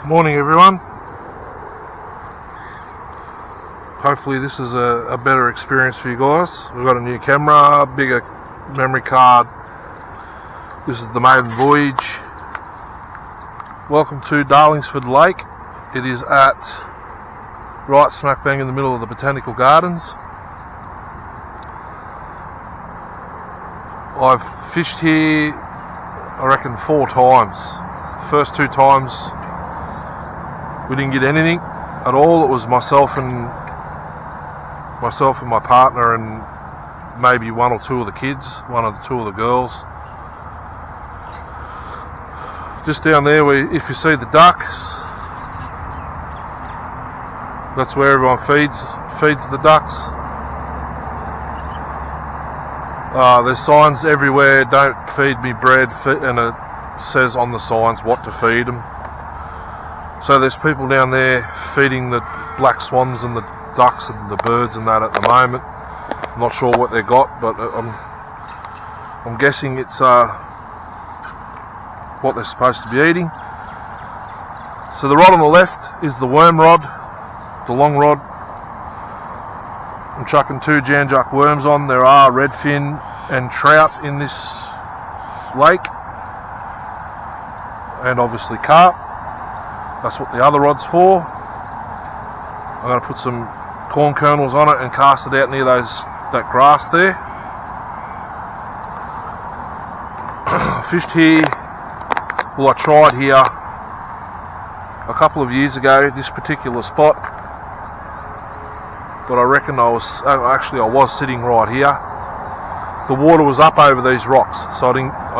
Morning everyone. Hopefully this is a better experience for you guys. We've got a new camera, bigger memory card. This is the maiden voyage. Welcome to Darlingsford Lake. It is at right smack bang in the middle of the Botanical Gardens. I've fished here I reckon 4 times. The first 2 times we didn't get anything at all. It was myself and my partner and maybe 1 or 2 of the kids, 1 or 2 of the girls. Just down there, if you see the ducks, that's where everyone feeds the ducks. There's signs everywhere, don't feed me bread, and it says on the signs what to feed them. So there's people down there feeding the black swans and the ducks and the birds and that at the moment. I'm not sure what they got, but I'm guessing it's what they're supposed to be eating. So the rod on the left is the worm rod, the long rod. I'm chucking 2 Jan-Juck worms on. There are redfin and trout in this lake, and obviously carp. That's what the other rod's for. I'm going to put some corn kernels on it and cast it out near that grass there. I fished here, well I tried here a couple of years ago, this particular spot, but I reckon I was sitting right here. The water was up over these rocks, so I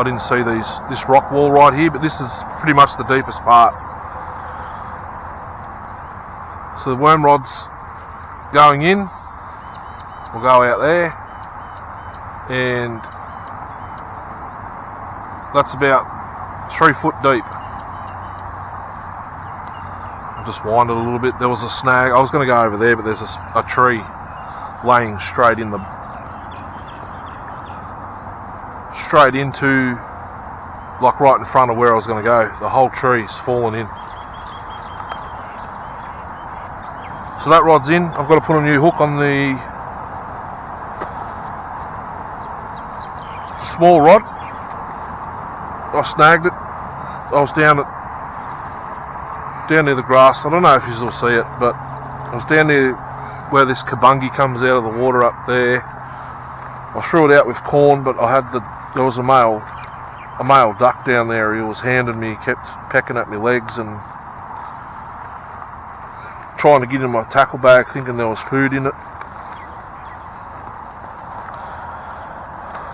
didn't see this rock wall right here, but this is pretty much the deepest part. So the worm rod's going in, we'll go out there, and that's about 3 foot deep. I'll just wind it a little bit. There was a snag. I was going to go over there, but there's a tree laying straight into like right in front of where I was going to go. The whole tree's fallen in. So that rod's in. I've got to put a new hook on the small rod. I snagged it. I was down near the grass. I don't know if you will see it, but I was down near where this kabungi comes out of the water up there. I threw it out with corn, but there was a male duck down there. He was handing me, kept pecking at my legs and trying to get in my tackle bag, thinking there was food in it.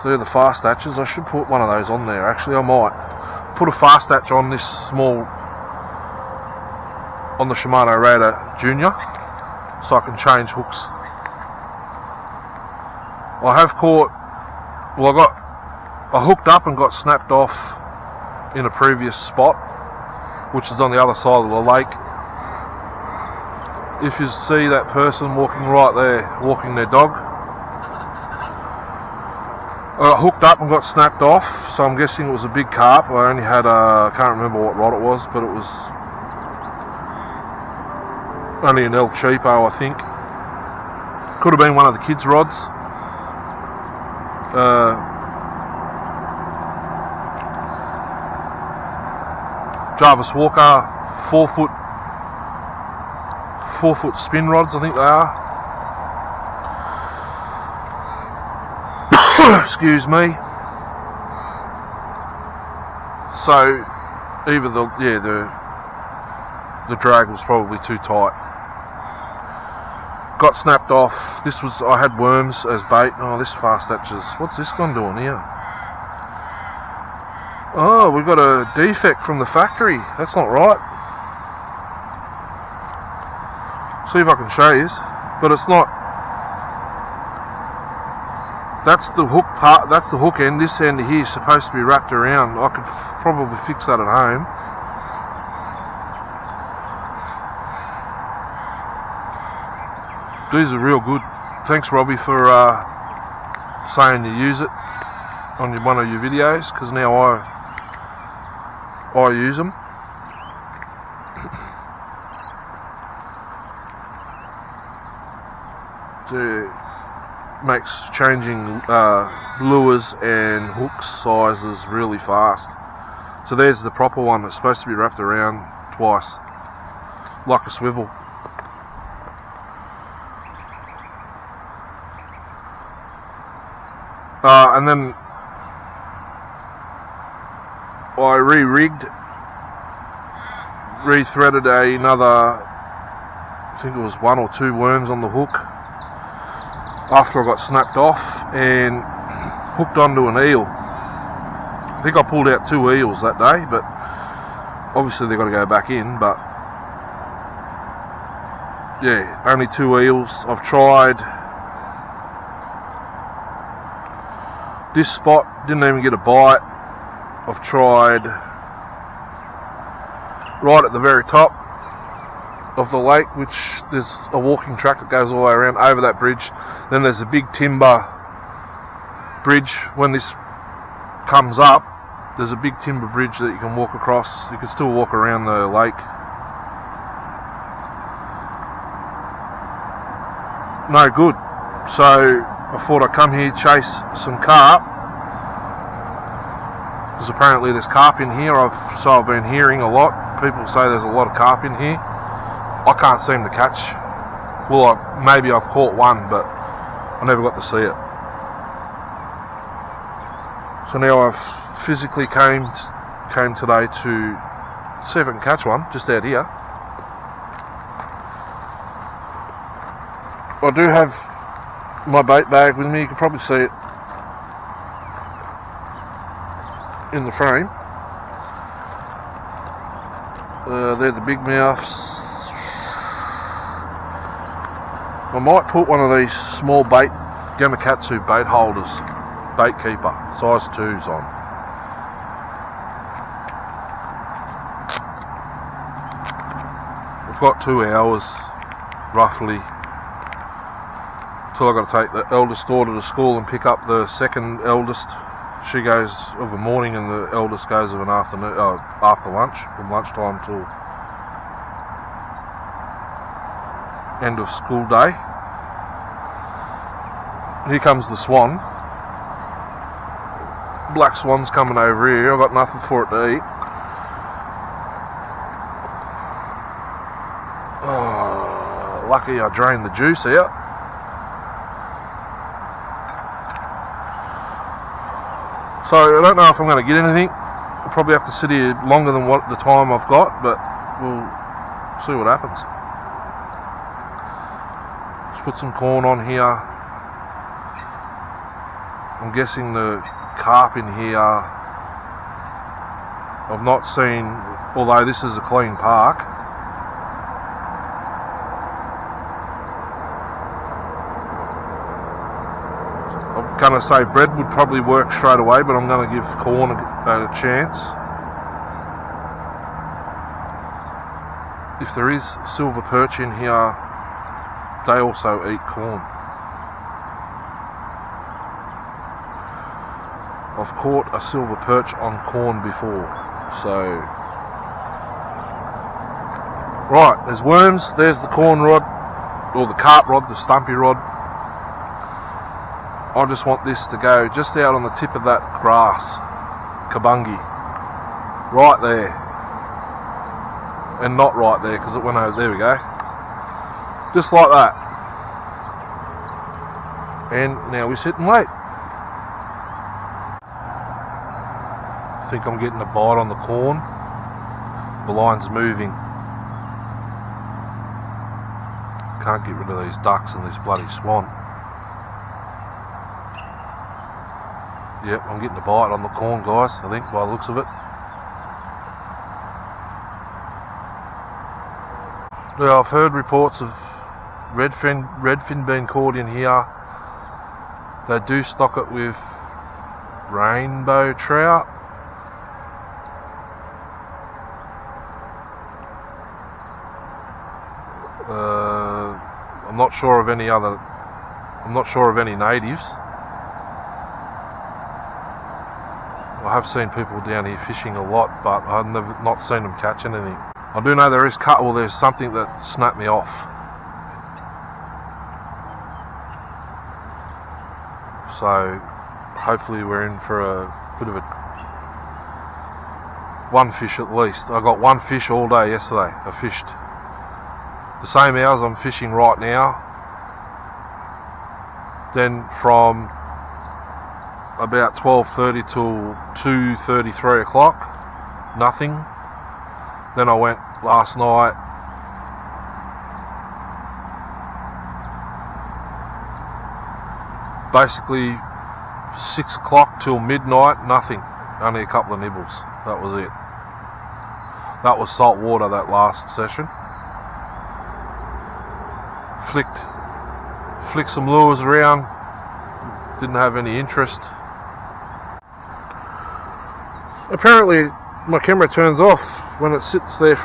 They're the fast hatches. I should put one of those on there. Actually, I might put a fast hatch on this on the Shimano Raider Junior, so I can change hooks. I have caught. Well, I hooked up and got snapped off in a previous spot, which is on the other side of the lake. If you see that person walking right there, walking their dog, I got hooked up and got snapped off, so I'm guessing it was a big carp. I only had I can't remember what rod it was, but it was only an El Cheapo, I think. Could have been one of the kids' rods. Jarvis Walker 4 foot spin rods, I think they are. Excuse me. So either the drag was probably too tight. Got snapped off. I had worms as bait. Oh, this fast hatches. What's this one doing here? Oh, we've got a defect from the factory. That's not right. See if I can show you, but it's not. That's the hook part. That's the hook end. This end here is supposed to be wrapped around. I could probably fix that at home. These are real good. Thanks, Robbie, for saying you use it on one of your videos, because now I use them. makes changing lures and hook sizes really fast. So there's the proper one. It's supposed to be wrapped around twice, like a swivel. And then I re-threaded another, I think it was 1 or 2 worms on the hook after I got snapped off, and hooked onto an eel. I think I pulled out 2 eels that day, but obviously they've got to go back in. But yeah, only 2 eels. I've tried this spot, didn't even get a bite. I've tried right at the very top of the lake, which there's a walking track that goes all the way around over that bridge. Then there's a big timber bridge. When this comes up, there's a big timber bridge that you can walk across. You can still walk around the lake. No good. So I thought I'd come here, chase some carp, because apparently there's carp in here. So I've been hearing a lot. People say there's a lot of carp in here. I can't seem to catch. Well, maybe I've caught one, but I never got to see it. So now I've physically came today to see if I can catch one just out here. I do have my bait bag with me. You can probably see it in the frame. They're the big mouths. I might put one of these small GAMAKATZU bait holders, bait keeper, size 2s on. We've got 2 hours roughly till I've got to take the eldest daughter to school and pick up the second eldest. She goes of a morning and the eldest goes of an afternoon, after lunch, from lunchtime till end of school day. Here comes the swan. Black swan's coming over here. I've got nothing for it to eat. Oh, lucky I drained the juice out. So I don't know if I'm going to get anything. I'll probably have to sit here longer than what the time I've got, but we'll see what happens. Let's put some corn on here. I'm guessing the carp in here, I've not seen, although this is a clean park. I'm going to say bread would probably work straight away, but I'm going to give corn a chance. If there is silver perch in here, they also eat corn. I've caught a silver perch on corn before, so... Right, there's worms, there's the corn rod, or the carp rod, the stumpy rod. I just want this to go just out on the tip of that grass, kabungi, right there, and not right there because it went over, there we go, just like that, and now we sit and wait. I think I'm getting a bite on the corn. The line's moving. Can't get rid of these ducks and this bloody swan. Yep, I'm getting a bite on the corn, guys, I think, by the looks of it. Now, I've heard reports of redfin being caught in here. They do stock it with rainbow trout. I'm not sure of any other. I'm not sure of any natives. I have seen people down here fishing a lot, but I've not seen them catch anything. I do know there is there's something that snapped me off. so hopefully we're in for a bit of one fish at least. I got one fish all day yesterday. I fished the same hours I'm fishing right now. Then from about 12:30 till 2:30, 3 o'clock, nothing. Then I went last night basically 6 o'clock till midnight, nothing. Only a couple of nibbles. That was it. That was salt water, that last session. Flicked some lures around. Didn't have any interest. Apparently my camera turns off when it sits there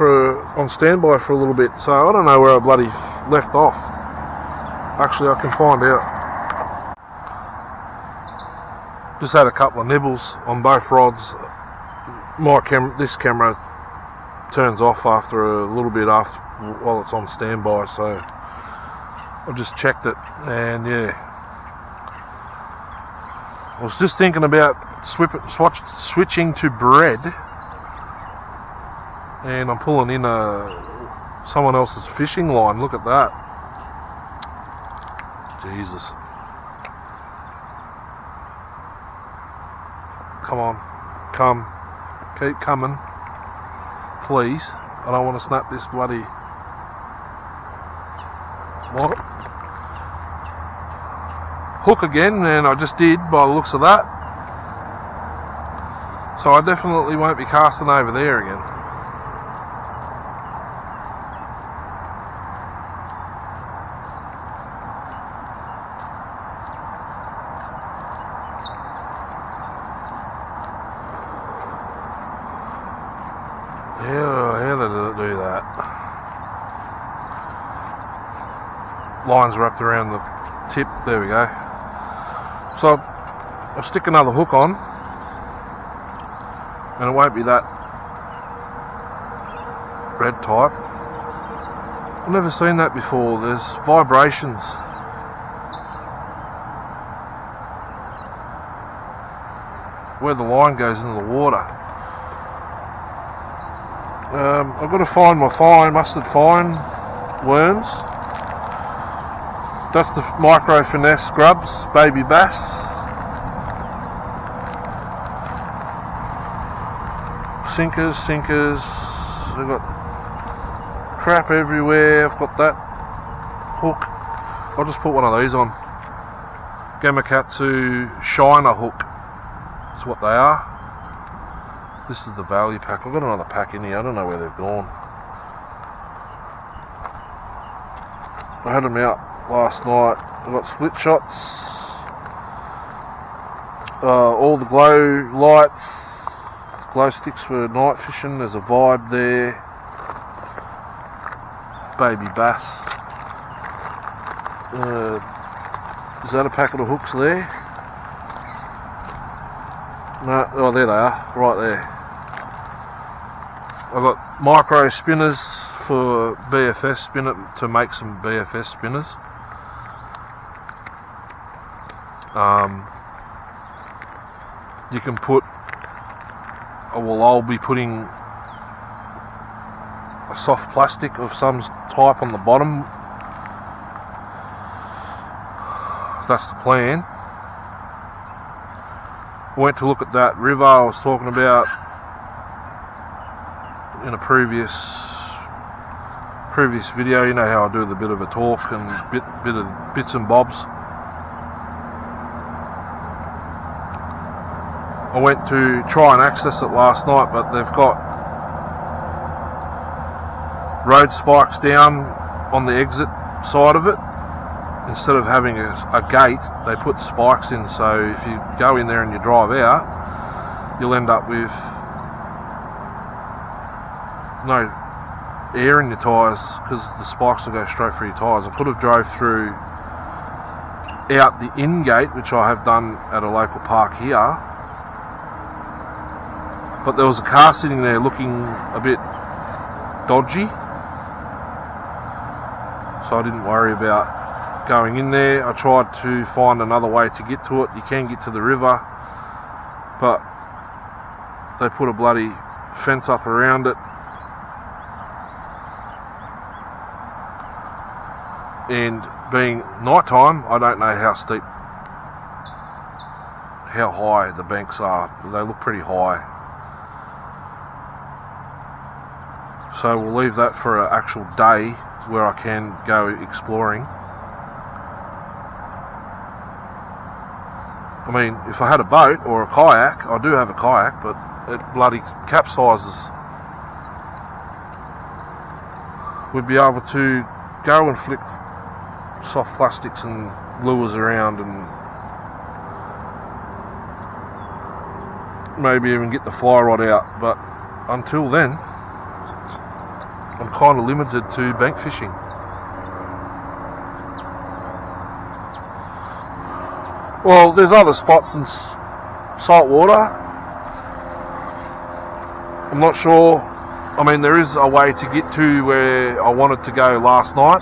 on standby for a little bit, so I don't know where I bloody left off. Actually, I can find out. Just had a couple of nibbles on both rods. This camera turns off after a little bit while it's on standby, so I just checked it, and yeah. I was just thinking about switching to BRAID, and I'm pulling in someone else's fishing line. Look at that. Jesus. Come on. Come. Keep coming. Please. I don't want to snap this bloody... What? Hook again, and I just did by the looks of that. So I definitely won't be casting over there again. How did it do that? Line's wrapped around the tip. There we go. So I'll stick another hook on, and it won't be that red type. I've never seen that before. There's vibrations. Where the line goes into the water. I've got to find my mustard fine worms. That's the micro finesse grubs, baby bass. Sinkers. I've got crap everywhere. I've got that hook. I'll just put one of these on. GAMAKATZU shiner hook. That's what they are. This is the value pack. I've got another pack in here. I don't know where they've gone. I had them out last night. I've got split shots. All the glow lights. Glow sticks for night fishing. There's a vibe there. Baby bass. Is that a packet of hooks there? No, oh there they are, right there. I've got micro spinners for BFS spinner, to make some BFS spinners. You can put, I'll be putting a soft plastic of some type on the bottom. That's the plan. I went to look at that river I was talking about in a previous video. You know how I do the bit of a talk and bit of bits and bobs. I went to try and access it last night, but they've got road spikes down on the exit side of it. Instead of having a gate, they put spikes in, so if you go in there and you drive out, you'll end up with no air in your tyres, because the spikes will go straight through your tyres. I could have drove through out the in gate, which I have done at a local park here, but there was a car sitting there looking a bit dodgy, so I didn't worry about going in there. I tried to find another way to get to it. You can get to the river, but they put a bloody fence up around it, and being night time, I don't know how steep, how high the banks are. They look pretty high, so we'll leave that for an actual day where I can go exploring. I mean, if I had a boat or a kayak, I do have a kayak, but it bloody capsizes. We'd be able to go and flick soft plastics and lures around and maybe even get the fly rod out, but until then I'm kind of limited to bank fishing. Well, there's other spots in salt water. I'm not sure. I mean, there is a way to get to where I wanted to go last night,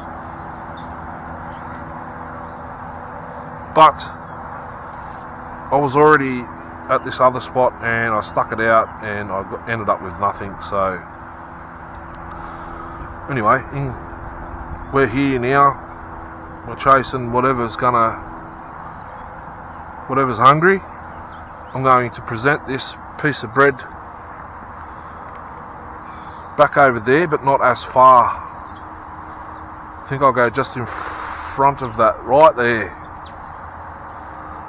but I was already at this other spot and I stuck it out and I ended up with nothing. So anyway, we're here now. We're chasing whatever's hungry. I'm going to present this piece of bread back over there, but not as far. I think I'll go just in front of that right there.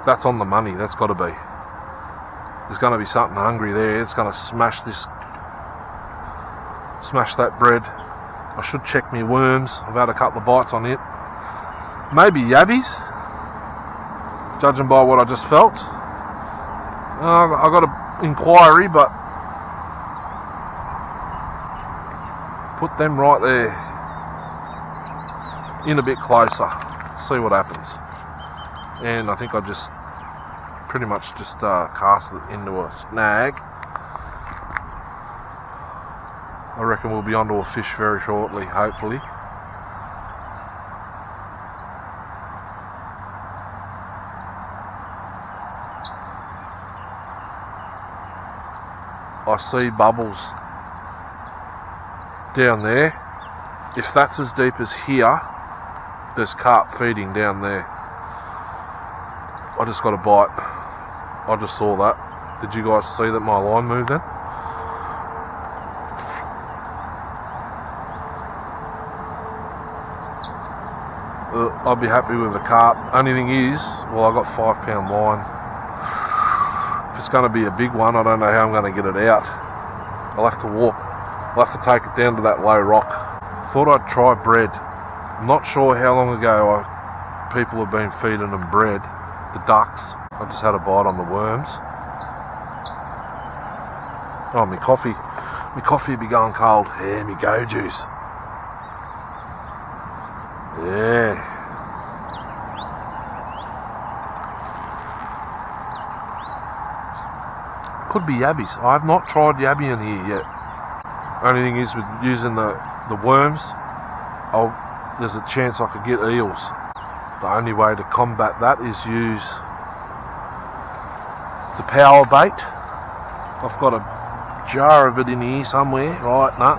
That's on the money. That's got to be. There's going to be something hungry there. It's going to smash that bread. I should check my worms. I've had a couple of bites on it. Maybe yabbies, judging by what I just felt. I got an inquiry, but put them right there in a bit closer, see what happens. And I think I just pretty much just cast it into a snag. I reckon we'll be onto a fish very shortly, hopefully. I see bubbles down there. If that's as deep as here, there's carp feeding down there. I just got a bite. I just saw that. Did you guys see that my line moved then? I'll be happy with a carp. Only thing is, well, I got 5 pound line. If it's going to be a big one, I don't know how I'm going to get it out. I'll have to walk. I'll have to take it down to that low rock. Thought I'd try bread. I'm not sure how long ago people have been feeding them bread. The ducks. I just had a bite on the worms. Oh, my coffee. My coffee be going cold. Yeah, me go juice. Yeah. Could be yabbies. I have not tried yabby in here yet. Only thing is, with using the worms, there's a chance I could get eels. The only way to combat that is use the power bait. I've got a jar of it in here somewhere. Right, no,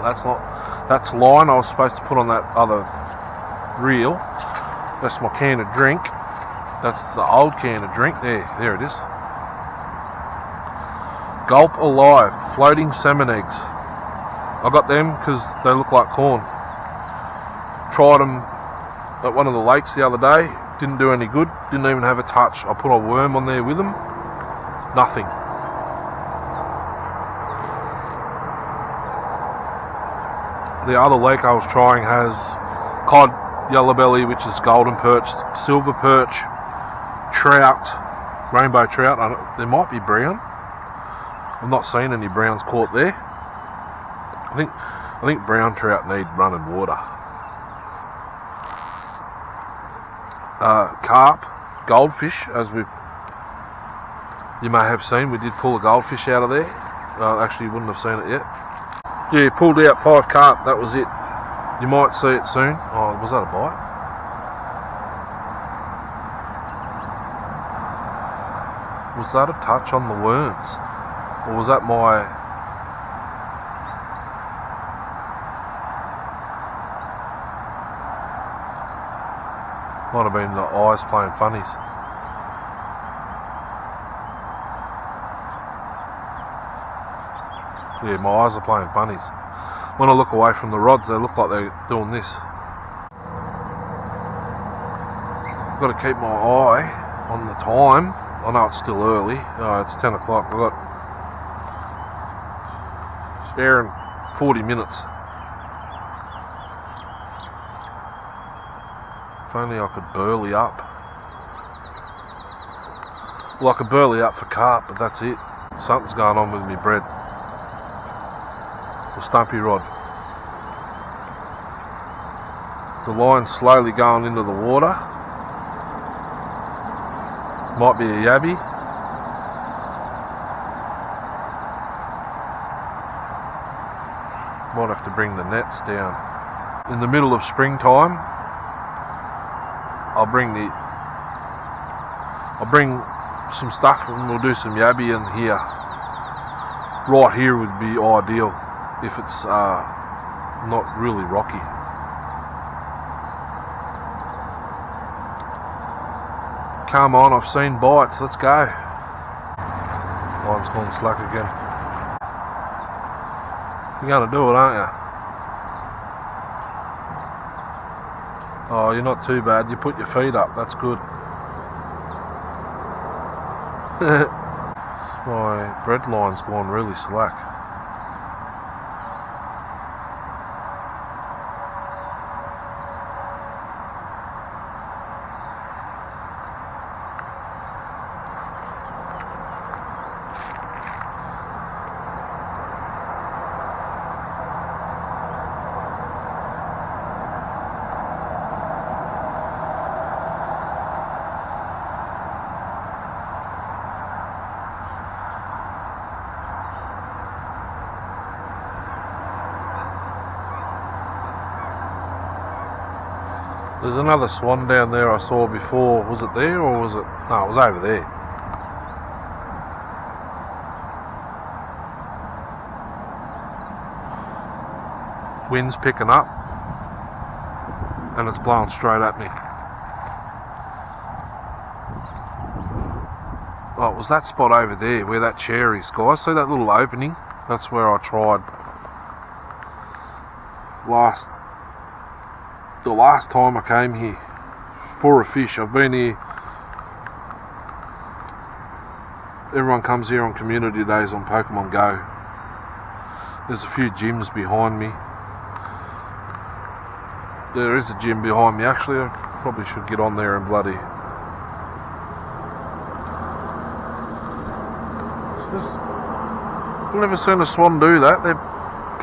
that's line I was supposed to put on that other reel. That's my can of drink. That's the old can of drink. There it is. Gulp Alive, floating salmon eggs. I got them because they look like corn. Tried them at one of the lakes the other day. Didn't do any good. Didn't even have a touch. I put a worm on there with them. Nothing. The other lake I was trying has cod, yellow belly, which is golden perch, silver perch, trout, rainbow trout. There might be brown. I've not seen any browns caught there. I think brown trout need running water. Carp, goldfish, as you may have seen, we did pull a goldfish out of there. Actually, you wouldn't have seen it yet. Yeah, pulled out 5 carp, that was it. You might see it soon. Oh, was that a bite? Was that a touch on the worms? Or was that my... Might have been the eyes playing funnies. Yeah, my eyes are playing funnies. When I look away from the rods, they look like they're doing this. I've got to keep my eye on the time. I know it's still early. It's 10 o'clock. We've got spare in 40 minutes. If only I could burley up. Well, I could burley up for carp, but that's it. Something's going on with me bread. The stumpy rod. The line's slowly going into the water. Might be a yabby. Might have to bring the nets down. In the middle of springtime, I'll bring some stuff and we'll do some yabby in here. Right here would be ideal if it's not really rocky. Come on, I've seen bites, let's go. Line's gone slack again. You're gonna do it, aren't you? Oh, you're not too bad, you put your feet up, that's good. My bread line's gone really slack. There's another swan down there I saw before. Was it there or was it... No, it was over there. Wind's picking up and it's blowing straight at me. Oh, it was that spot over there where that chair is, guys. See that little opening? That's where I tried the last time I came here for a fish. I've been here, everyone comes here on community days on Pokemon Go. There's a few gyms behind me. There is a gym behind me actually. I probably should get on there and bloody I've never seen a swan do that. They're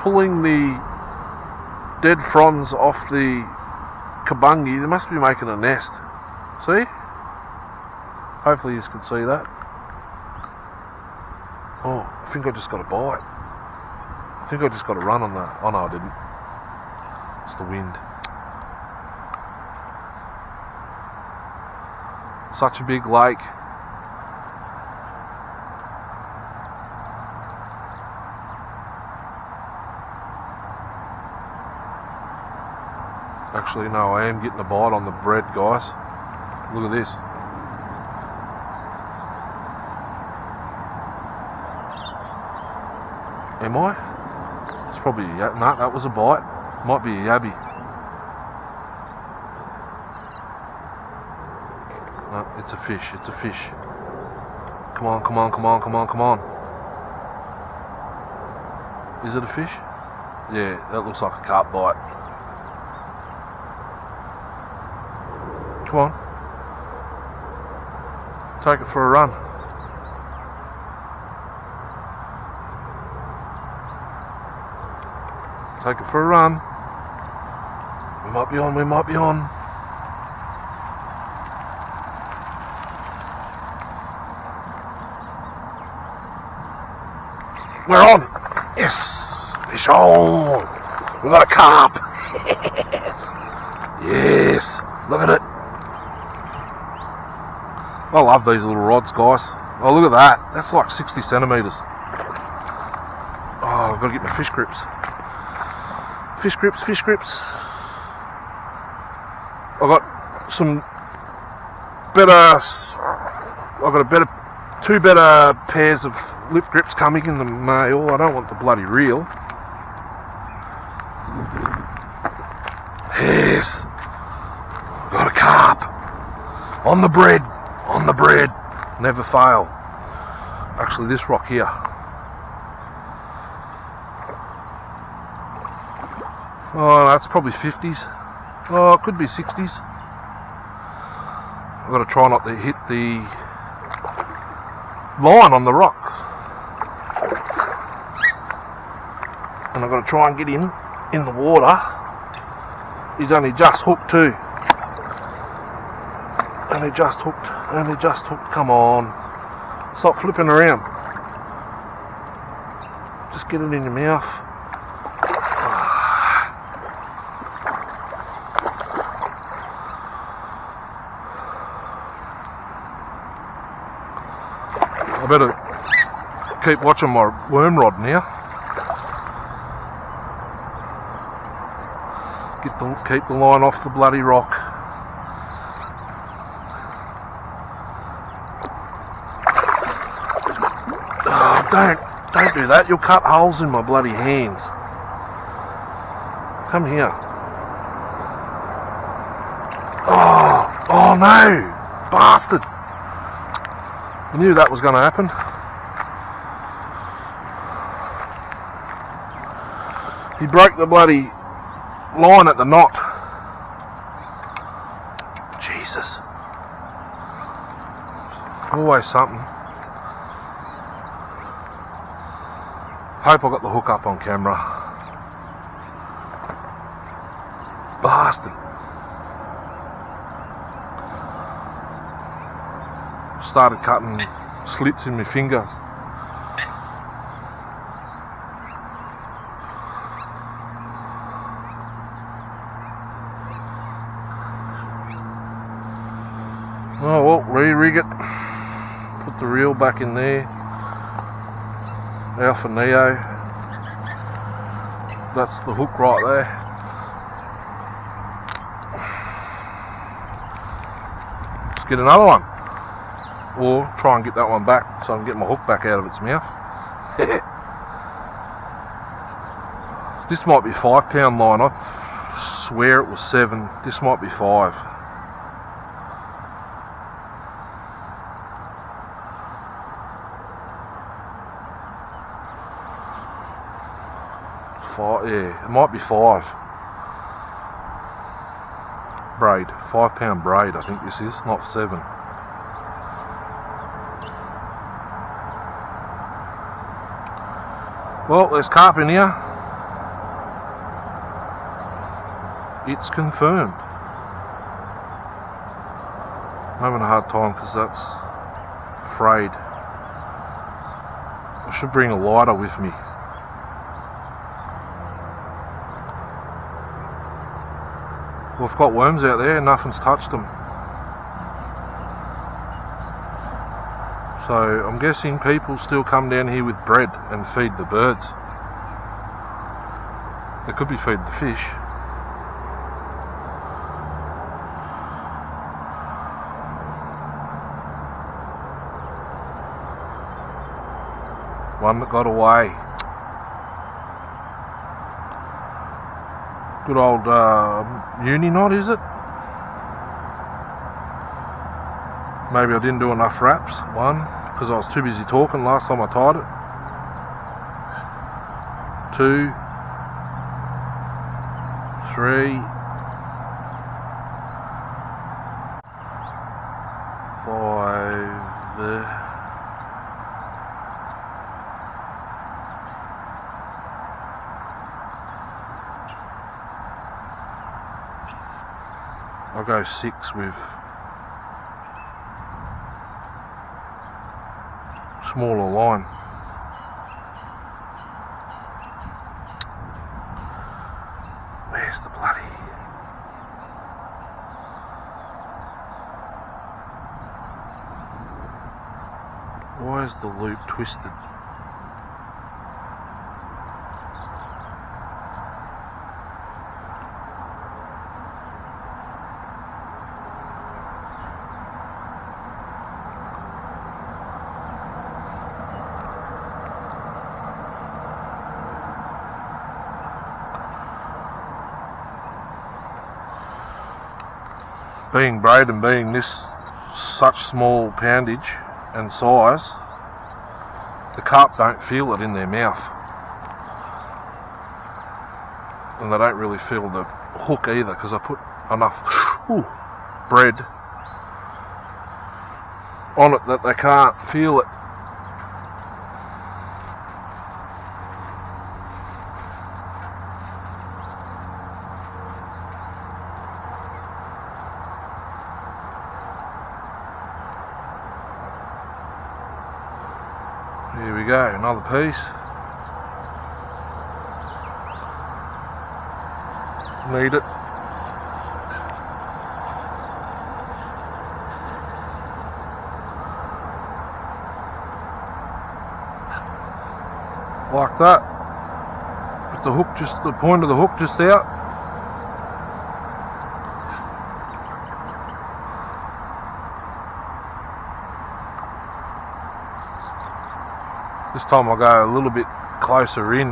pulling the dead fronds off the kabungi. They must be making a nest. See? Hopefully you can see that. Oh, I think I just got a bite. I think I just got a run on that. Oh no, I didn't. It's the wind. Such a big lake. Actually, no, I am getting a bite on the bread, guys. Look at this. Am I? It's probably a yabby. No, that was a bite. Might be a yabby. No, it's a fish. It's a fish. Come on, come on, come on, come on, come on. Is it a fish? Yeah, that looks like a carp bite. Come on. Take it for a run. Take it for a run. We might be on, we might be on. We're on! Yes! Fish on! We got a carp! Yes! Yes! Look at it! I love these little rods, guys. Oh, look at that. That's like 60 centimetres. Oh, I've got to get my fish grips. Fish grips, fish grips. I've got some better, I've got a better, two better pairs of lip grips coming in the mail. I don't want the bloody reel. Yes. Got a carp. On the bread. On the bread. Never fail. Actually, this rock here. Oh, that's probably 50s. Oh, it could be 60s. I've got to try not to hit the line on the rock. And I've got to try and get him in the water. He's only just hooked too. Only just hooked. Only just hooked. Come on. Stop flipping around. Just get it in your mouth. I better keep watching my worm rod now. Keep the line off the bloody rock. Oh, don't do that. You'll cut holes in my bloody hands. Come here. Oh no, bastard! I knew that was going to happen. He broke the bloody line at the knot. Jesus. Always something. Hope I got the hook up on camera. Bastard. Started cutting slits in my finger. Oh well, re-rig it. Put the reel back in there. Alpha Neo. That's the hook right there. Let's get another one. Or try and get that one back so I can get my hook back out of its mouth. This might be a 5 pound line. I swear it was 7. This might be 5. Yeah, it might be 5. Braid, 5 pound braid, I think this is, not 7. Well, there's carp in here. It's confirmed. I'm having a hard time because that's frayed. I should bring a lighter with me. Well, I've got worms out there, nothing's touched them. So I'm guessing people still come down here with bread and feed the birds. They could be feeding the fish. One that got away. Good old uni knot, is it? Maybe I didn't do enough wraps. 1, because I was too busy talking last time I tied it. 2, 3, 5. I'll go 6 with smaller line. Where's the bloody... Where's the loop twisted? Being braid and being this such small poundage and size, the carp don't feel it in their mouth, and they don't really feel the hook either, because I put enough bread on it that they can't feel it. Here we go, another piece. Need it. Like that. With the hook just, the point of the hook just out. This time I'll go a little bit closer in.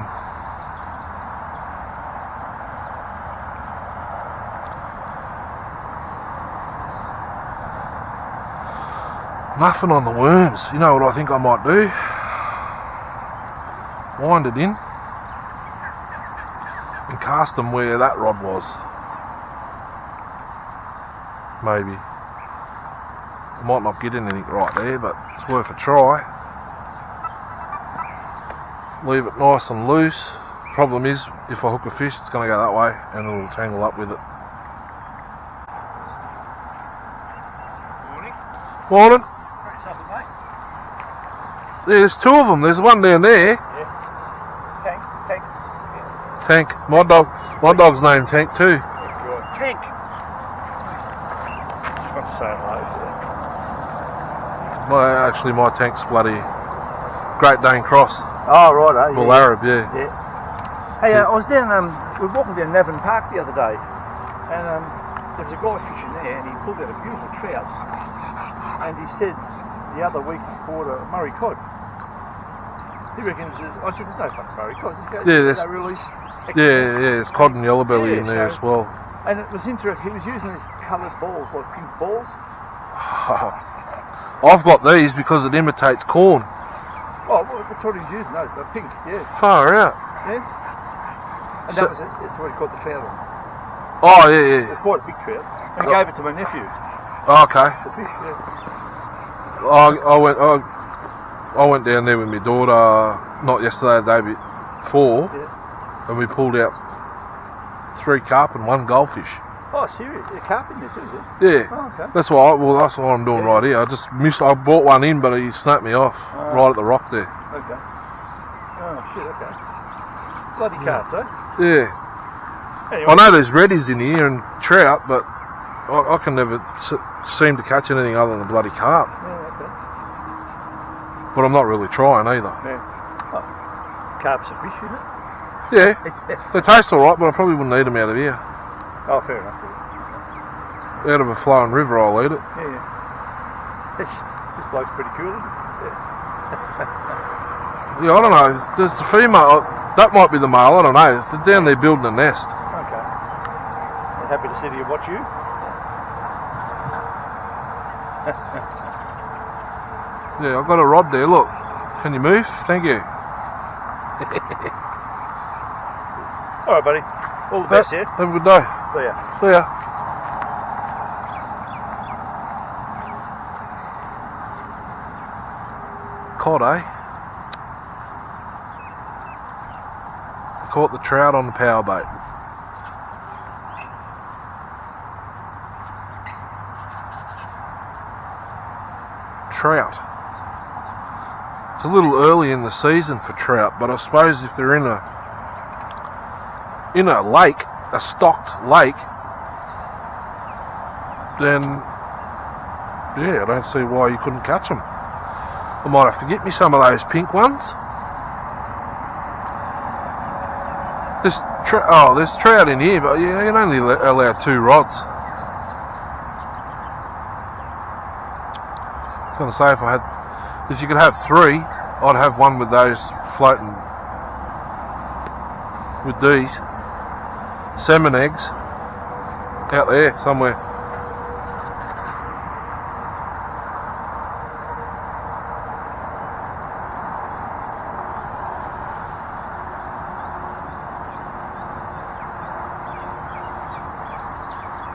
Nothing on the worms. You know what I think I might do? Wind it in and cast them where that rod was. Maybe. I might not get anything right there, but it's worth a try. Leave it nice and loose. Problem is, if I hook a fish, it's going to go that way and it'll tangle up with it. Morning. Morning. Great supper, mate. There's two of them. There's one down there. Yeah. Tank. Yeah. Tank. My dog's named Tank too. Good. Tank. Just got to say hello. Actually, my Tank's bloody Great Dane Cross. Oh, right, Bull Arab, yeah. Hey, I was down, we were walking down Navan Park the other day, and there was a guy fishing there, and he pulled out a beautiful trout, and he said the other week he caught a Murray cod. He reckons, I said, there's no fucking Murray cod. Yeah, There's there's cod and yellow belly in there as well. And it was interesting, he was using these coloured balls, like pink balls. I've got these because it imitates corn. Oh, well, that's what he's using, those, the pink, yeah. Far out. Yeah. And So, that was it, that's what he caught the trout on. oh, yeah. It was quite a big trout. And he gave it to my nephew. Okay. The fish, yeah. I went down there with my daughter, not yesterday, the day before, and we pulled out 3 carp and 1 goldfish. Oh, serious? There's carp in there too, is it? Yeah. Oh, okay. That's what I'm doing right here. I just missed. I brought one in, but he snapped me off right at the rock there. Okay. Oh shit. Okay. Bloody carps, eh? Yeah. Anyway. I know there's reddies in here and trout, but I can never seem to catch anything other than the bloody carp. Yeah, okay. But I'm not really trying either. Yeah. Oh, carp's a fish, isn't it? Yeah. They taste alright, but I probably wouldn't eat them out of here. Oh, fair enough. Out of a flowing river, I'll eat it. Yeah. This bloke's pretty cool, isn't it? Yeah, I don't know. There's the female. That might be the male. I don't know. They're down there building a nest. Okay. I'm happy to sit here and watch you. Yeah, I've got a rod there. Look. Can you move? Thank you. All right, buddy. All the best, yeah? Have a good day. See ya. See ya. Cod, eh? Caught the trout on the power bait. Trout. It's a little early in the season for trout, but I suppose if they're in a lake, a stocked lake, then yeah, I don't see why you couldn't catch them. I might have to get me some of those pink ones. There's trout in here, but yeah, you can only allow 2 rods. I was going to say if you could have 3, I'd have one with those floating, with these salmon eggs out there somewhere.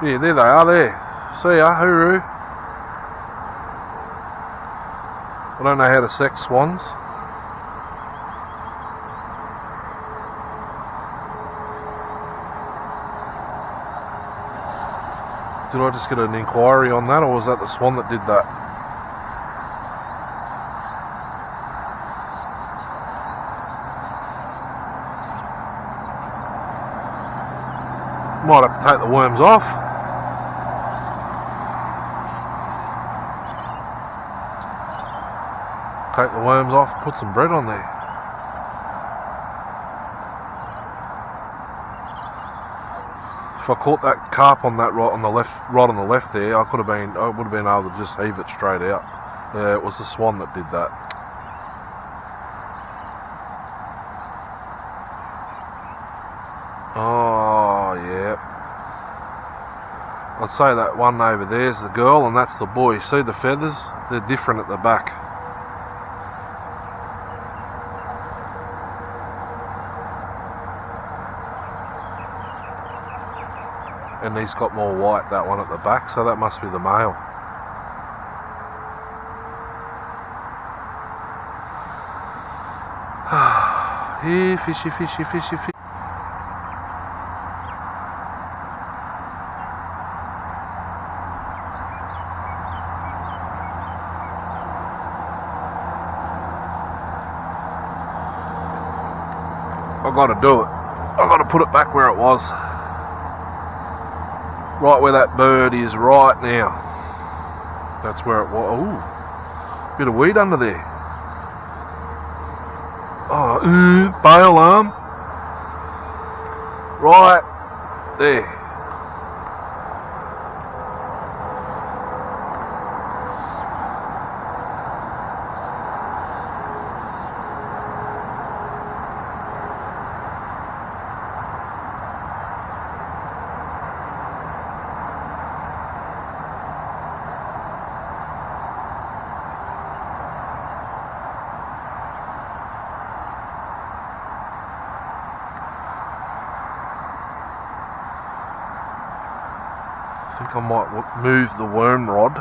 Yeah, there they are there. See ya, hooroo. I don't know how to sex swans. Did I just get an inquiry on that, or was that the swan that did that? Might have to take the worms off. Take the worms off, put some bread on there. If I caught that carp on that right on the left there, I would have been able to just heave it straight out. Yeah, it was the swan that did that. Oh yeah. I'd say that one over there is the girl and that's the boy. See the feathers? They're different at the back. And he's got more white, that one at the back, so that must be the male. Here, fishy, fishy, fishy, fishy. I've got to do it. I've got to put it back where it was. Right where that bird is right now. That's where it was. Ooh, bit of weed under there. Oh, bail arm. Right there. I think I might move the worm rod.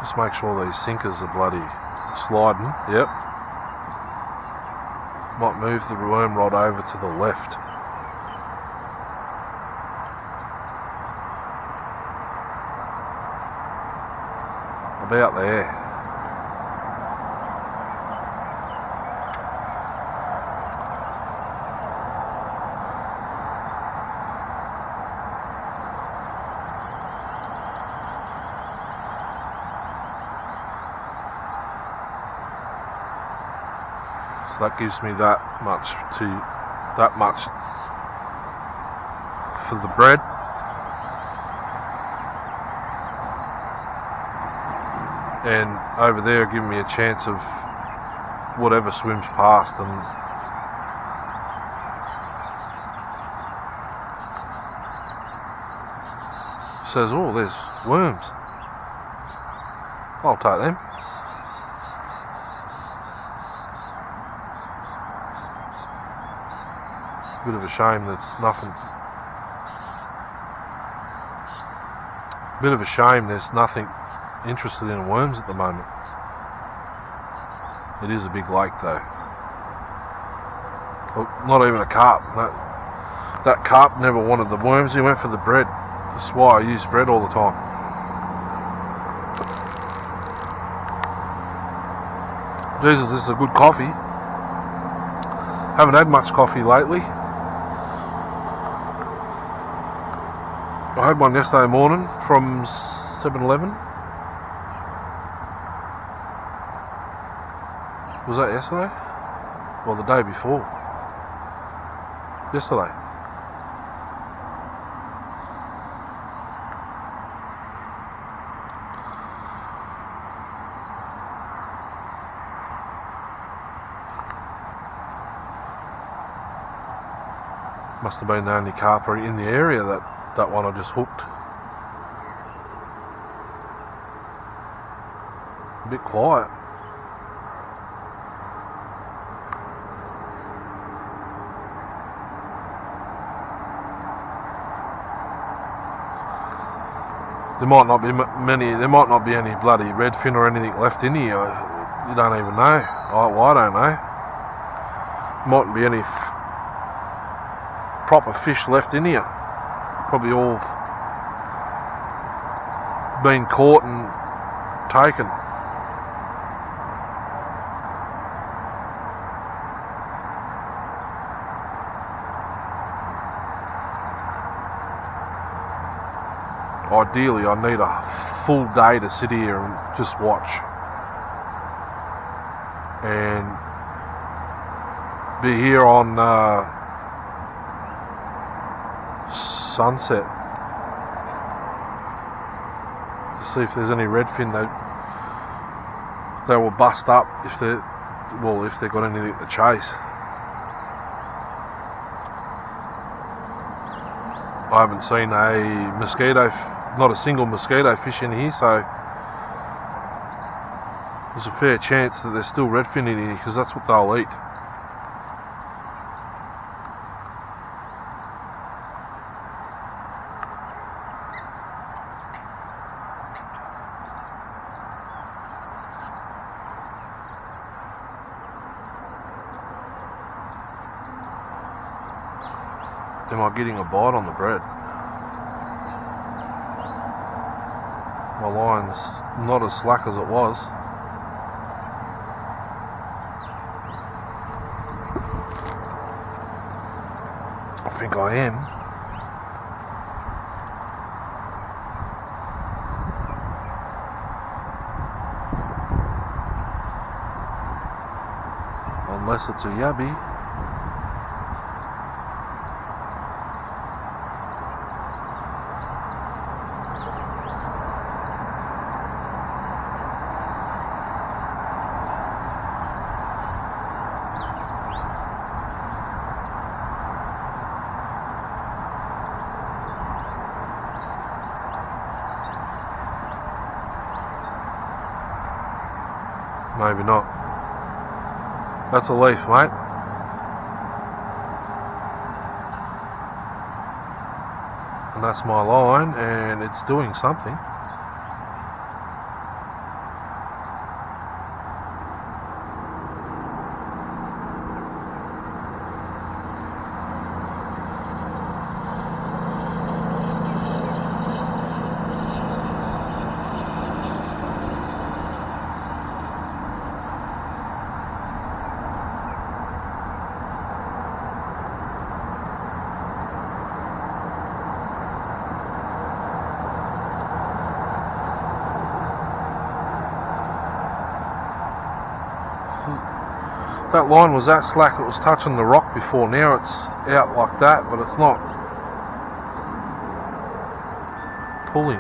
Just make sure these sinkers are bloody sliding. Yep. Might move the worm rod over to the left. About there. So that gives me that much for the bread. And over there giving me a chance of whatever swims past and says, oh, there's worms. I'll take them. Bit of a shame that there's nothing interested in worms at the moment. It is a big lake though. Well, not even a carp. That carp never wanted the worms, he went for the bread. That's why I use bread all the time. Jesus, this is a good coffee. Haven't had much coffee lately. I had one yesterday morning from 7-Eleven. Was that yesterday? Well, the day before. Yesterday. Must have been the only carper in the area that one I just hooked. A bit quiet. There might not be there might not be any bloody redfin or anything left in here. You don't even know. Well, I don't know. Mightn't be any proper fish left in here. Probably all been caught and taken. Ideally, I need a full day to sit here and just watch and be here on sunset to see if there's any redfin they will bust up if they've got anything to chase. I haven't seen a mosquito, not a single mosquito fish in here, so there's a fair chance that there's still redfin in here because that's what they'll eat. Am I getting a bite on the bread? My line's not as slack as it was. I think I am. Unless it's a yabby. Maybe not. That's a leaf, mate. And that's my line, and it's doing something. That line was that slack, it was touching the rock before. Now it's out like that, but it's not pulling.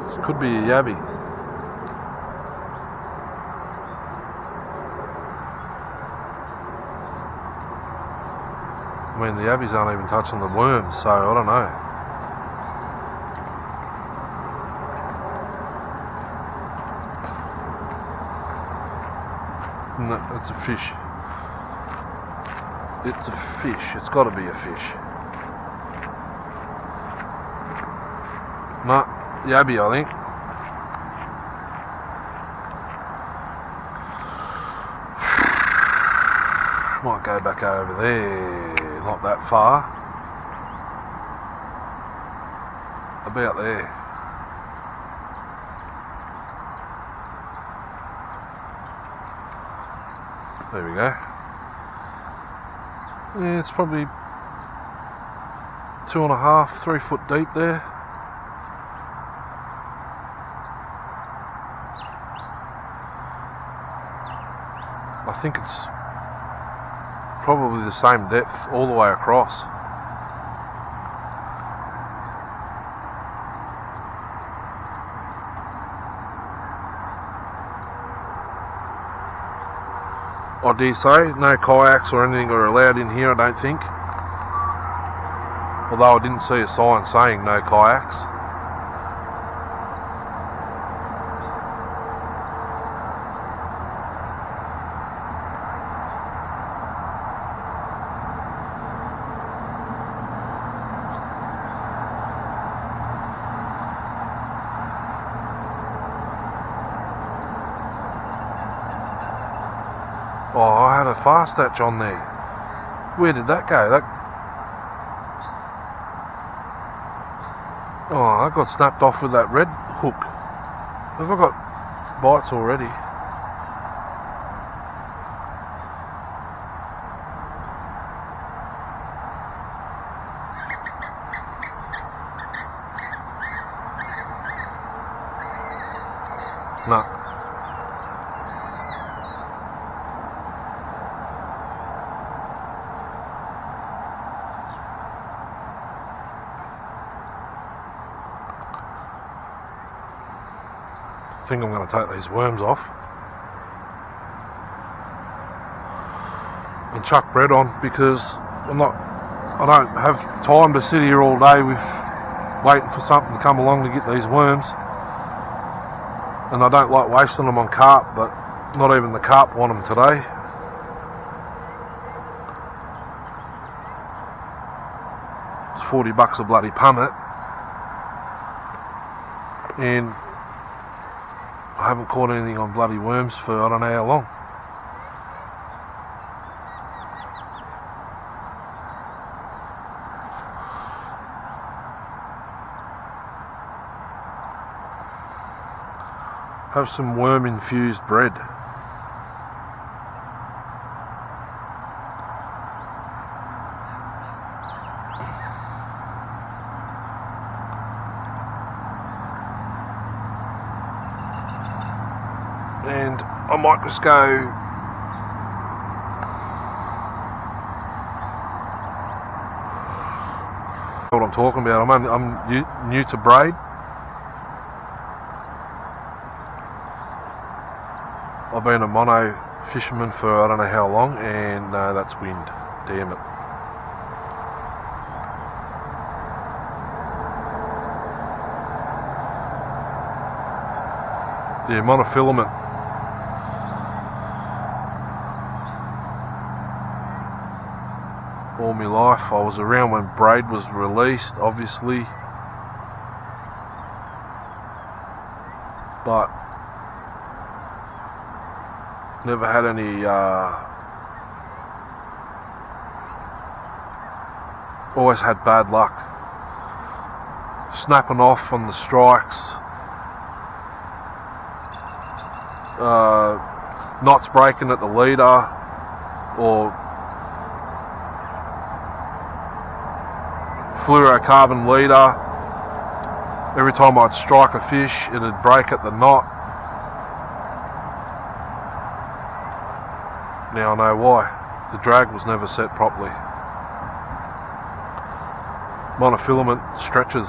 This could be a yabby. I mean, the yabbies aren't even touching the worms, so I don't know. No, it's a fish. It's a fish. It's got to be a fish. No, yabby, I think. Might go back over there. Not that far. About there. There we go. Yeah, it's probably 2.5, 3 foot deep there. I think it's probably the same depth all the way across. I dare say, no kayaks or anything are allowed in here, I don't think. Although I didn't see a sign saying no kayaks. Oh, I had a fast hatch on there. Where did that go? Oh, I got snapped off with that red hook. Have I got bites already? No. I think I'm going to take these worms off and chuck bread on, because I don't have time to sit here all day with waiting for something to come along to get these worms, and I don't like wasting them on carp, but not even the carp want them today. It's $40 a bloody punnet, and I haven't caught anything on bloody worms for I don't know how long. Have some worm infused bread. And I might just go what I'm talking about. I'm new to braid. I've been a mono fisherman for I don't know how long, and no, that's wind. Damn it. Yeah, monofilament. All my life. I was around when braid was released, obviously, but never had any always had bad luck snapping off on the strikes, knots breaking at the leader, or fluorocarbon leader. Every time I'd strike a fish, it'd break at the knot. Now I know why. The drag was never set properly. Monofilament stretches.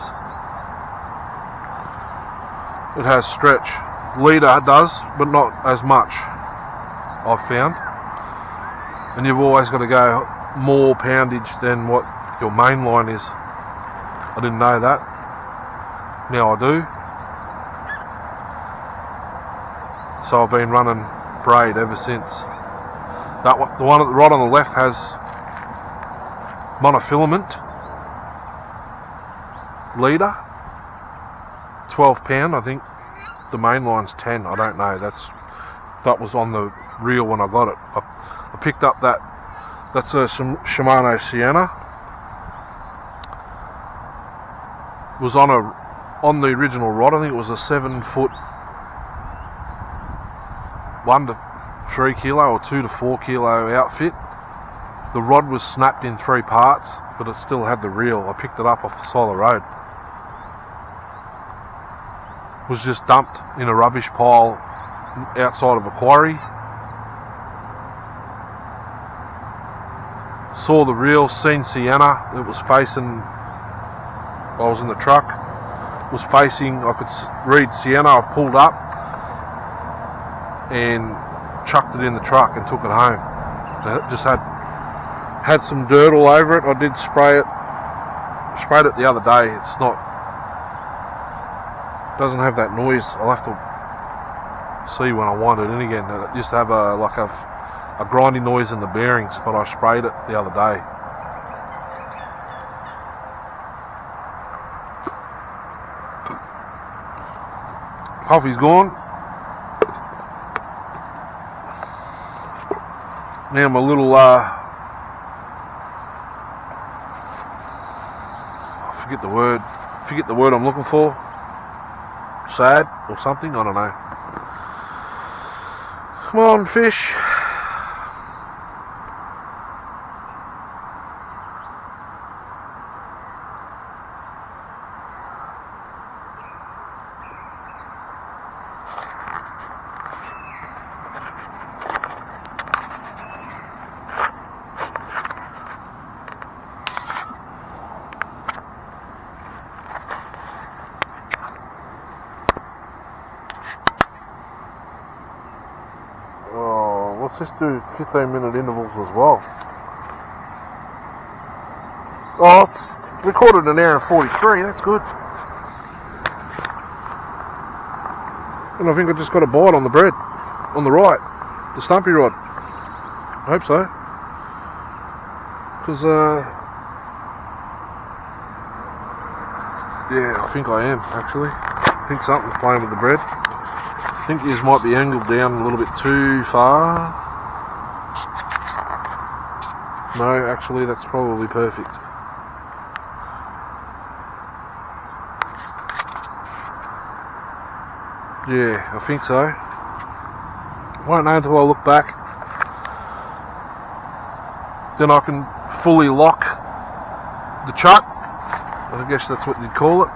It has stretch. Leader does, but not as much, I've found. And you've always got to go more poundage than what your main line is. I didn't know that. Now I do. So I've been running braid ever since. That one, the one right on the left, has monofilament leader, 12 pound. I think the main line's 10. I don't know. That was on the reel when I got it. I picked up that's a Shimano SIENNA. Was on the original rod. I think it was a 7 foot 1 to 3 kilo or 2 to 4 kilo outfit. The rod was snapped in 3 parts, but it still had the reel. I picked it up off the side of the road. It was just dumped in a rubbish pile outside of a quarry. Saw the reel, seen SIENNA. It was facing, I was in the truck, was facing, I could read SIENNA. I pulled up and chucked it in the truck and took it home. It just had some dirt all over it. I did sprayed it the other day. It's not, doesn't have that noise. I'll have to see when I wind it in again. It used to have a grinding noise in the bearings, but I sprayed it the other day. Coffee's gone. Now my little I forget the word I'm looking for. Sad or something, I don't know. Come on, fish. Let's just do 15-minute intervals as well. Oh, it's recorded an hour and 43, that's good. And I think I just got a bite on the bread, on the right, the stumpy rod. I hope so. Because, yeah, I think I am, actually. I think something's playing with the bread. I think yours might be angled down a little bit too far. No, actually that's probably perfect. Yeah, I think so. Won't know until I look back. Then I can fully lock the chuck. I guess that's what you'd call it.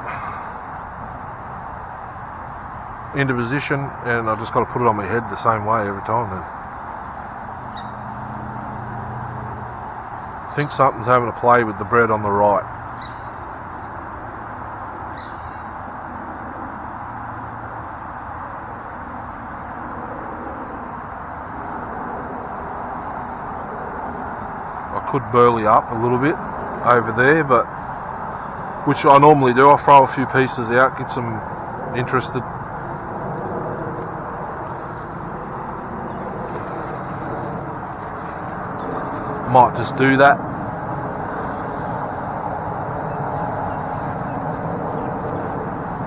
Into position, and I just got to put it on my head the same way every time then. I think something's having a play with the bread on the right. I could burley up a little bit over there, but which I normally do. I throw a few pieces out, get some interested. Might just do that.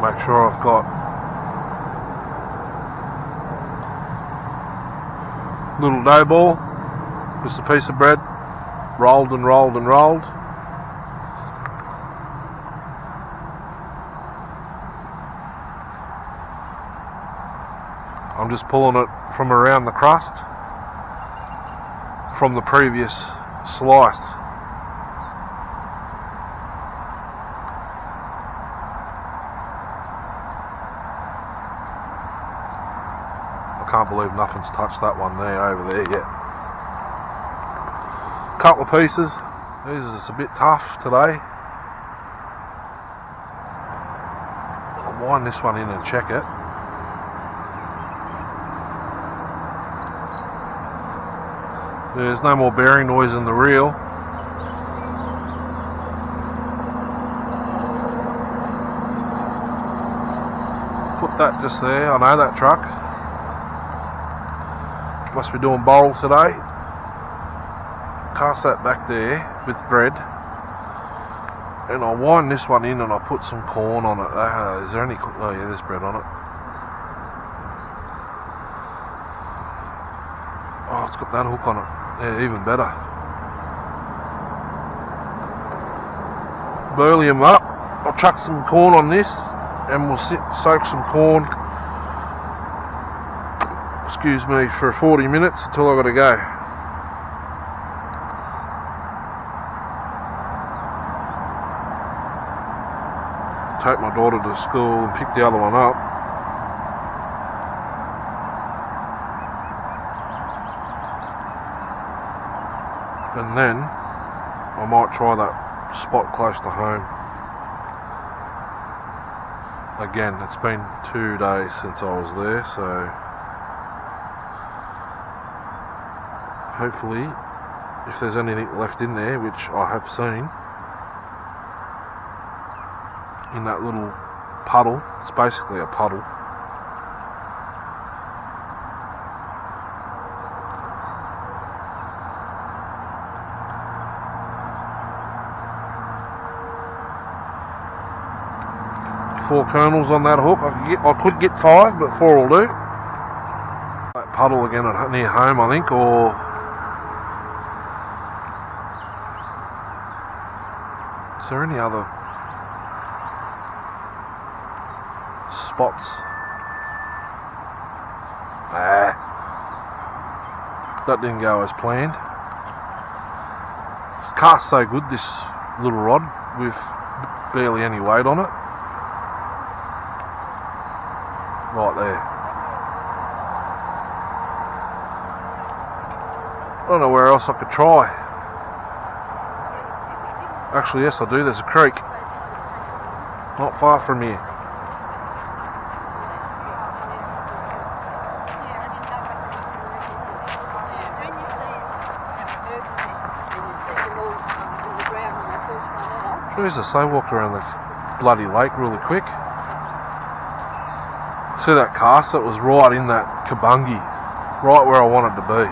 Make sure I've got little dough ball, just a piece of bread, rolled and rolled and rolled. I'm just pulling it from around the crust from the previous slice. I can't believe nothing's touched that one there over there yet. Couple of pieces. This is a bit tough today. I'll wind this one in and check it. There's no more bearing noise in the reel. Put that just there. I know that truck. Must be doing boral today. Cast that back there with bread. And I'll wind this one in and I'll put some corn on it. Is there any... Oh yeah, there's bread on it. Oh, it's got that hook on it. Yeah, even better. Burley them up. I'll chuck some corn on this and we'll soak some corn, excuse me, for 40 minutes until I've got to go. my daughter to school and pick the other one up. And then I might try that spot close to home. Again, it's been 2 days since I was there, so hopefully if there's anything left in there, which I have seen, in that little puddle, it's basically a puddle. Four kernels on that hook. I could get 5, but 4 will do. That puddle again near home, I think, or is there any other spots? Nah, that didn't go as planned. It casts so good, this little rod, with barely any weight on it. Right there. I don't know where else I could try. Actually, yes I do, there's a creek not far from here. Jesus, they walked around the bloody lake really quick. See that cast? That was right in that kabungi, right where I wanted to be.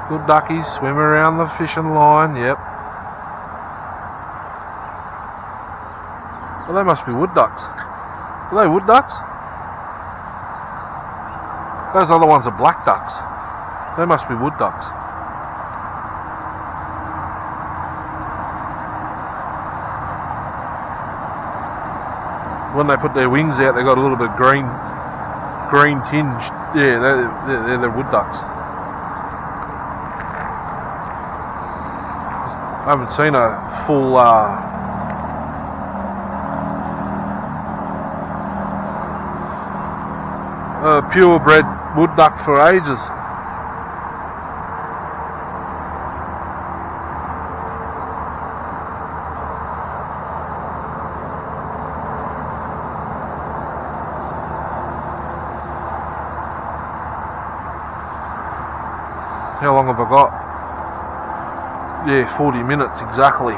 Good duckies, swim around the fishing line, yep. Well, they must be wood ducks. Are they wood ducks? Those other ones are black ducks. They must be wood ducks. When they put their wings out, they got a little bit green tinge. Yeah, they're wood ducks. I haven't seen a full purebred wood duck for ages. How long have I got? Yeah, 40 minutes exactly.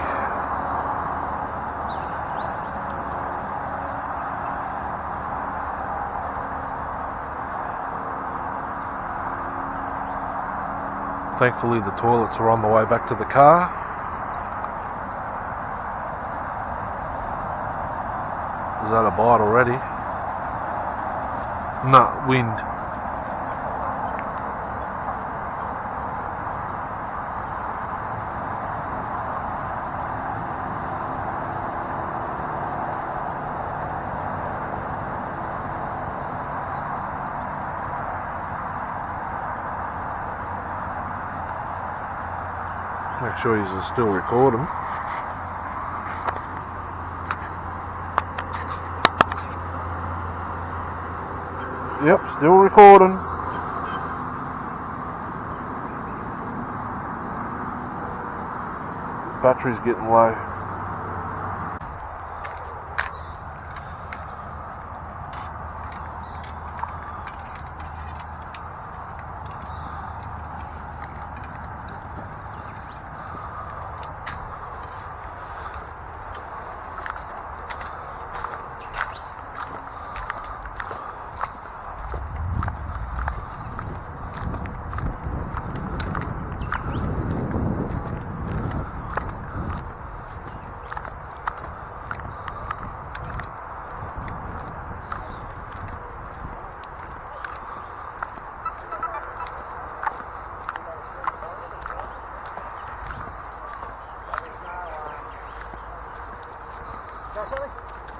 Thankfully the toilets are on the way back to the car. Is that a bite already? No, wind. Make sure you're still recording. Yep, still recording. Battery's getting low.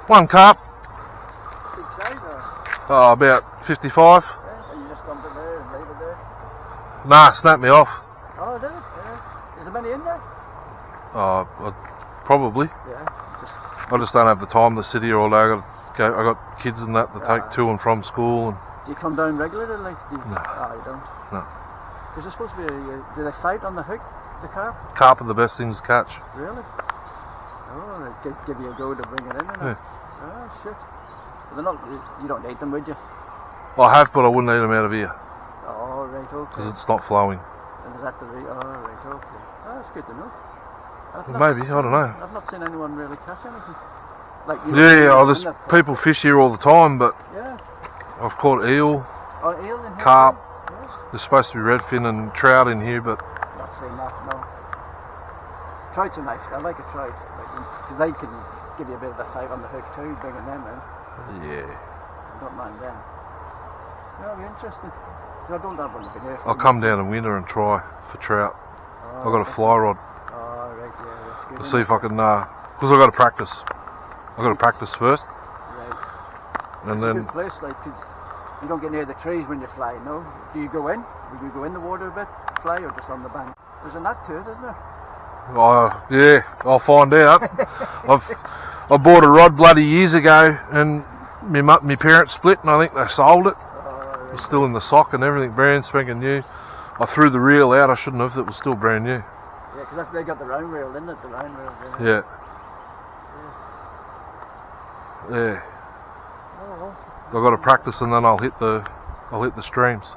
One cup. Oh, about 55. Yeah, and you just dump it there and leave it there? Nah, snapped me off. Oh, did it? Yeah. Is there many in there? Probably. Yeah. I just don't have the time to sit here all day. I got kids and that to take to and from school. And do you come down regularly? Like, no. Oh, you don't? No. Because there's supposed to be do they fight on the hook, the carp? Carp are the best things to catch. Really? Oh, they give you a go to bring it in and Oh, shit. But they're not, you don't eat them, would you? I have, but I wouldn't eat them out of here. Oh, right, okay. Because it's not flowing. And is that the right, okay. Oh, that's good to know. Maybe, I don't know. I've not seen anyone really catch anything. Like there's people fish here all the time, but I've caught eel, eel in here, carp. Yeah. There's supposed to be redfin and trout in here, but not seen that, no. Trouts are nice. I like a trout, because they can give you a bit of a fight on the hook too, bringing them in. Yeah. I don't mind them. That'll be interesting. I don't have one over here. I'll come down in winter and try for trout. I've got a fly rod. Oh, right, yeah, that's good. To see if I can, because I've got to practice. I've got to practice first. Right. And it's then. A good place, like, because you don't get near the trees when you fly, no? Do you go in? Will you go in the water a bit, fly, or just on the bank? There's a net to it, isn't there? Yeah, I'll find out. I bought a rod bloody years ago, and my parents split, and I think they sold it. It was still in the sock and everything, brand spanking new. I threw the reel out. I shouldn't have. It was still brand new. Yeah, because they got the round reel, didn't it? The round reel. Yeah. Yeah. Oh, well. So I've got to practice, and then I'll hit the streams.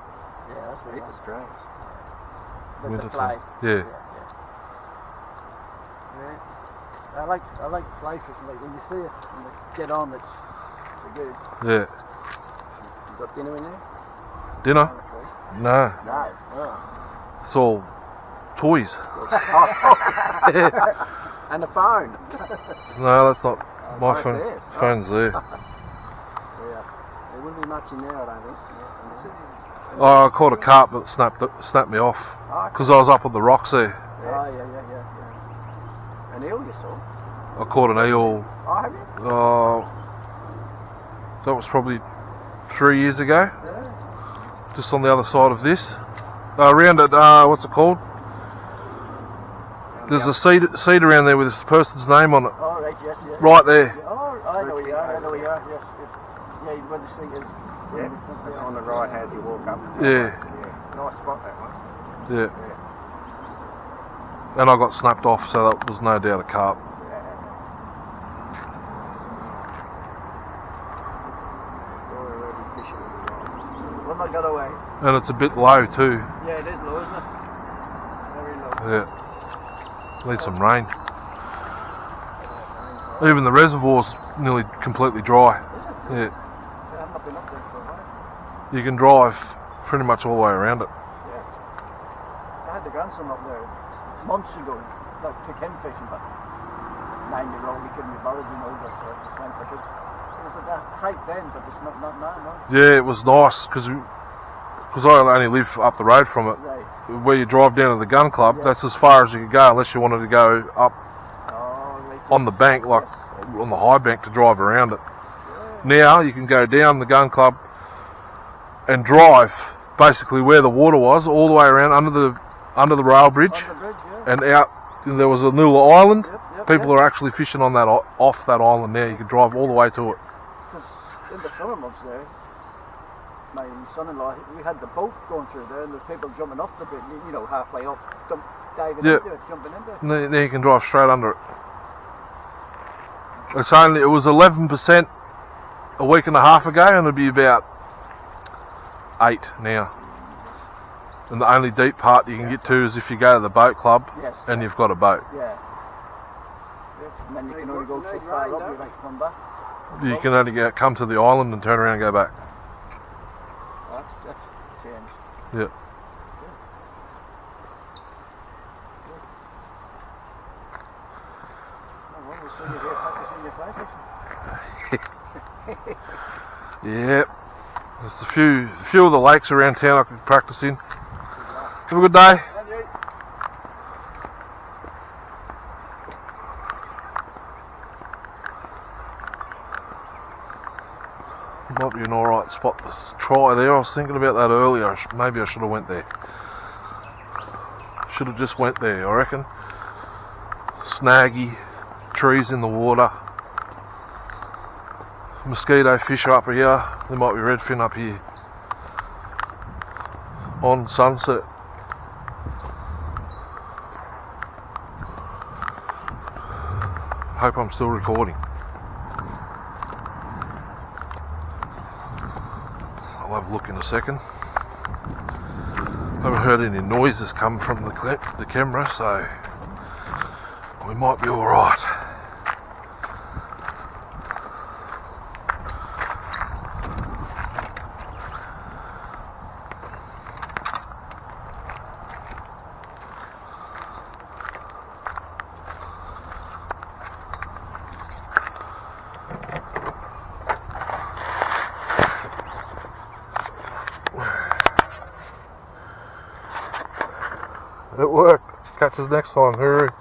Yeah, that's right. Hit the streams. With Winter the fly. Yeah. I like fly fishing. Like when you see it and they get on, it's good. Yeah. You got dinner in there? Dinner? No. No. Oh. It's all toys. And a phone. No, that's not my phone. Theirs. Phone's there. Yeah. There wouldn't be much in there, I don't think. Oh, I caught a carp that snapped me off because I was up on the rocks there. Oh, yeah. An eel you saw? I caught an eel. Oh, have you? That was probably 3 years ago. Yeah. Just on the other side of this. Around at, what's it called? There's a seed around there with this person's name on it. Oh, right, yes. Right there. Yeah, oh, I know where you are, yes. Yeah, where the seat is. Yeah, on the right as you walk up. Yeah. Nice spot, that one. Yeah. And I got snapped off, so that was no doubt a carp. When I got away. And it's a bit low too. Yeah, it is low, isn't it? Very low. Yeah. Need some rain. Even the reservoir's nearly completely dry. Is it? Yeah. I've not been up there for a while. You can drive pretty much all the way around it. Yeah. I had the grandson up there months ago, like took him fishing, but 9-year-old, he couldn't be bothered, so I just went with it. It was at that height then, but it's not now, no? Yeah, it was nice, because I only live up the road from it. Right. Where you drive down to the gun club, that's as far as you could go, unless you wanted to go up on the bank, like on the high bank, to drive around it. Yeah. Now you can go down the gun club and drive basically where the water was, all the way around under the rail bridge, and out. There was a little island. People are actually fishing on that off that island now. You can drive all the way to it. Because in the summer months there, my son-in-law, we had the boat going through there, and there's people jumping off the bridge, halfway up, diving into it, jumping into it. Now you can drive straight under it. It was 11% a week and a half ago, and it'll be about 8 now. And the only deep part you can get to is if you go to the boat club and you've got a boat. Yeah. And then you can only go so far up, you like to come back. You can only come to the island and turn around and go back. Oh, that's changed. Yeah. Oh, well, we'll see you here practicing your fly fishing. Yeah. There's a few of the lakes around town I could practice in. Have a good day. Might be an alright spot. spot to try there. I was thinking about that earlier. Maybe I should have went there. Should have just went there, I reckon. Snaggy, trees in the water. Mosquito fish up here. There might be redfin up here. On sunset. Hope I'm still recording. I'll have a look in a second. Haven't heard any noises come from the camera, so we might be alright. It worked. Catch us next time. Hooroo.